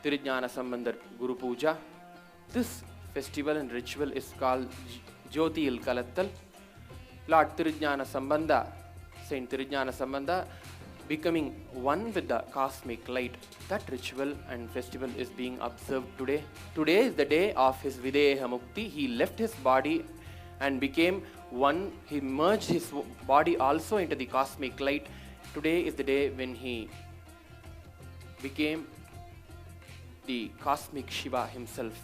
Tirujnana Sambandar Guru Puja. This festival and ritual is called Jyothiyil Kalattal. Lord Tirujnana Sambandha, Saint Tirujnana Sambandha, becoming one with the cosmic light. That ritual and festival is being observed today. Today is the day of his Videha Mukti. He left his body and became one. He merged his body also into the cosmic light. Today is the day when he became the cosmic Shiva himself.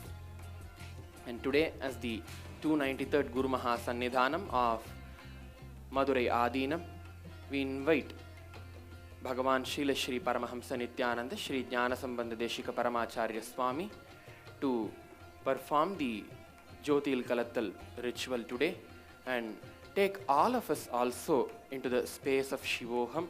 And today, as the 293rd Guru Maha Sannidhanam of Madurai Adinam, we invite Bhagavan Srila Shri Paramahamsa Nityananda Shri Jnana Sambandha Deshika Paramacharya Swami to perform the Jyothiyil Kalattal ritual today and take all of us also into the space of Shivoham,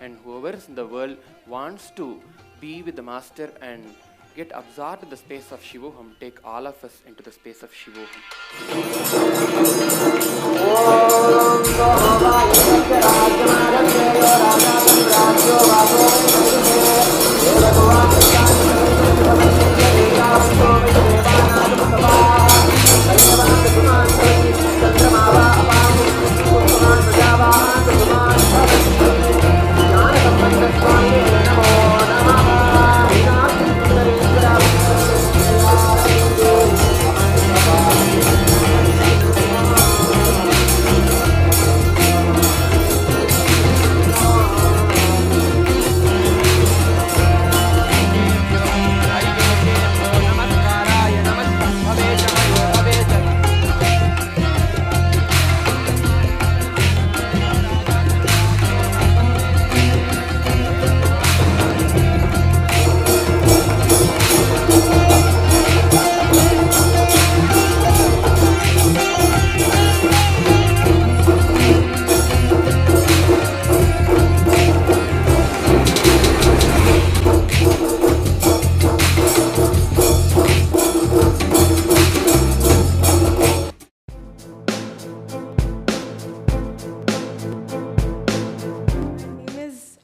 and whoever in the world wants to be with the Master and get absorbed in the space of Shivoham, take all of us into the space of Shivoham.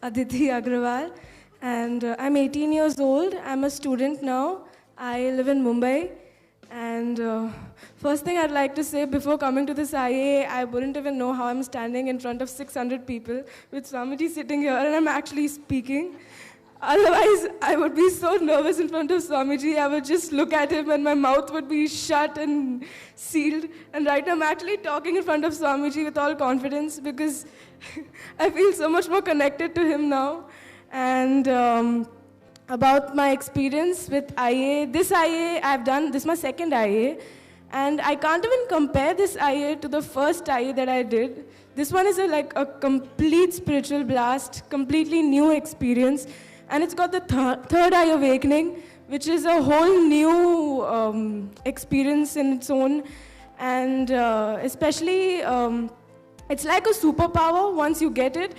Aditi Agrawal, and I'm 18 years old. I'm a student now. I live in Mumbai, and first thing I'd like to say, before coming to this IA, I wouldn't even know how I'm standing in front of 600 people with Swamiji sitting here and I'm actually speaking. Otherwise, I would be so nervous in front of Swamiji. I would just look at him and my mouth would be shut and sealed. And right now I'm actually talking in front of Swamiji with all confidence because I feel so much more connected to him now. And about my experience with IA, this IA I've done, this is my second IA. And I can't even compare this IA to the first IA that I did. This one is like a complete spiritual blast, completely new experience. And it's got the third eye awakening, which is a whole new experience in its own. And especially, it's like a superpower once you get it.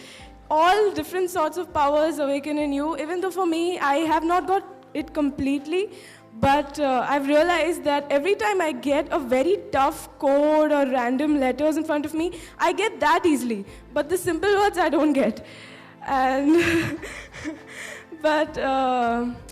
All different sorts of powers awaken in you. Even though for me, I have not got it completely, but I've realized that every time I get a very tough code or random letters in front of me, I get that easily. But the simple words I don't get. And but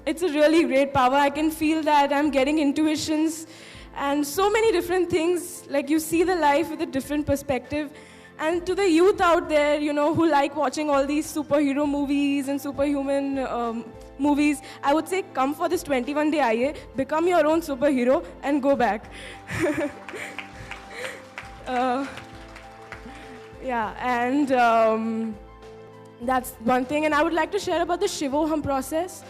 it's a really great power. I can feel that I'm getting intuitions and so many different things. Like you see the life with a different perspective. And to the youth out there, you know, who like watching all these superhero movies and superhuman movies, I would say come for this 21-day IA, become your own superhero and go back. Yeah, and that's one thing. And I would like to share about the Shivoham process.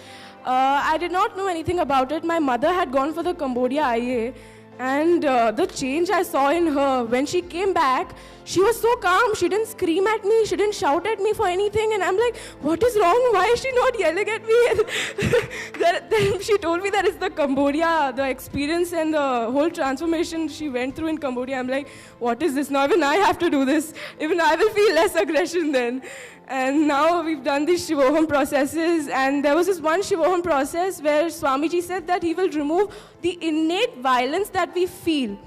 I did not know anything about it. My mother had gone for the Cambodia IA, and the change I saw in her, when she came back, she was so calm. She didn't scream at me. She didn't shout at me for anything. And I'm like, what is wrong? Why is she not yelling at me? And then she told me that it's the Cambodia, the experience and the whole transformation she went through in Cambodia. I'm like, what is this? Now even I have to do this. Even I will feel less aggression then. And now we've done these Shivoham processes. And there was this one Shivoham process where Swamiji said that he will remove the innate violence that we feel.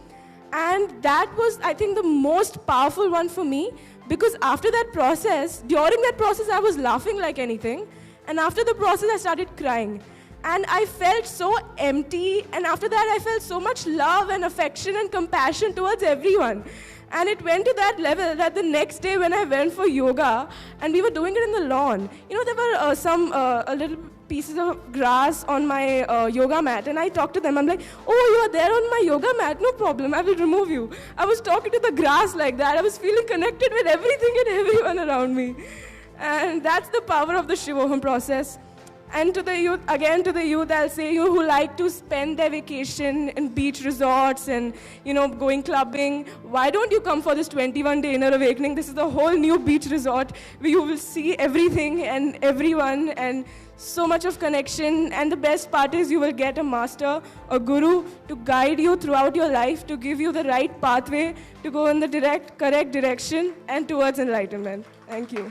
And that was, I think, the most powerful one for me, because after that process, during that process, I was laughing like anything. And after the process, I started crying. And I felt so empty, and after that I felt so much love and affection and compassion towards everyone. And it went to that level that the next day when I went for yoga, and we were doing it in the lawn, you know, there were some little pieces of grass on my yoga mat, and I talked to them. I'm like, oh, you are there on my yoga mat, no problem, I will remove you. I was talking to the grass like that. I was feeling connected with everything and everyone around me. And that's the power of the Shivoham process. And to the youth, again to the youth, I'll say, you who like to spend their vacation in beach resorts and, you know, going clubbing, why don't you come for this 21-day inner awakening? This is a whole new beach resort where you will see everything and everyone and so much of connection. And the best part is you will get a master, a guru, to guide you throughout your life, to give you the right pathway to go in the correct direction and towards enlightenment. Thank you.